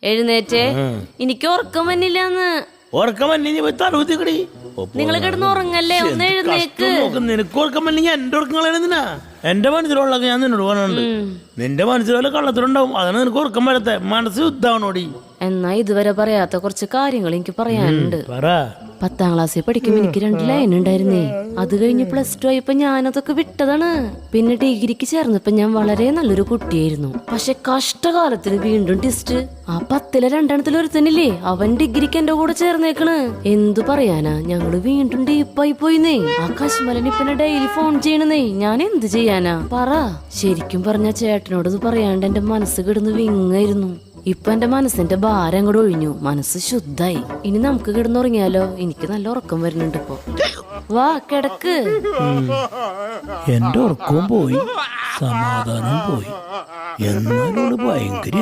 എഴുന്നേറ്റേ. എനിക്ക് ഉറക്കം വന്നില്ലാന്ന്. ഉറക്കം വന്നി തലൂത്തിക്കടി. നിങ്ങൾ കിടന്ന് ഉറങ്ങല്ലേ, ഒന്ന് എഴുന്നേക്ക്. നിനക്ക് ഉറക്കം വന്നെങ്കിൽ എന്റെ ഉറക്കം കളയണെന്തിനാ? എന്റെ മനസ്സിലുള്ളതൊക്കെ ഞാൻ നിന്നോട് പറഞ്ഞിട്ടുണ്ട്. നിന്റെ മനസ്സിൽ വല്ല കള്ളത്തിലുണ്ടാവും, അതാണ് നിനക്ക് ഉറക്കം വരത്തെ. മനസ്സ് യുദ്ധാണോടി. എന്നാ ഇതുവരെ പറയാത്ത കുറച്ച് കാര്യങ്ങൾ എനിക്ക് പറയാനുണ്ട്. പറ. 10ാം ക്ലാസ്സിൽ പഠിക്കുമ്പോ എനിക്ക് 2 ലൈൻ ഉണ്ടായിരുന്നേ. അത് കഴിഞ്ഞ് +2 ആയപ്പോ ഞാനതൊക്കെ വിട്ടതാണ്. പിന്നെ ഡിഗ്രിക്ക് ചേർന്നപ്പോ ഞാൻ വളരെ നല്ലൊരു കുട്ടിയായിരുന്നു. പക്ഷെ കഷ്ടകാലത്തിന് വീണ്ടും ടിസ്റ്റ്. ആ 10ലെ 2 ഒരുത്തനില്ലേ, അവൻ ഡിഗ്രിക്ക് എന്റെ കൂടെ ചേർന്നേക്കണ്. എന്തു പറയാനാ, ഞങ്ങള് വീണ്ടും ഡീപ്പായി പോയിന്നേ. ആ കശ്മലൻ ഇപ്പനെ ഡെയിലി ഫോൺ ചെയ്യണന്നേ. ഞാൻ എന്ത് ചെയ്യാനാ പറ. ശരിക്കും പറഞ്ഞ ചേട്ടനോട് ഇത് പറയാണ്ട് എന്റെ മനസ്സ് കിടന്ന് വിങ്ങായിരുന്നു. ഇപ്പൊ എന്റെ മനസ്സിന്റെ ഭാരം അങ്ങോട്ട് ഒഴിഞ്ഞു, മനസ്സ് ശുദ്ധായി. ഇനി നമുക്ക് കിടന്നുറങ്ങിയാലോ? എനിക്ക് നല്ല ഉറക്കം വരുന്നുണ്ട് ഇപ്പൊ. വാ കിടക്ക്. എന്റെ ഉറക്കവും പോയി, സമാധാനവും പോയി. എന്നാലും ഭയങ്കര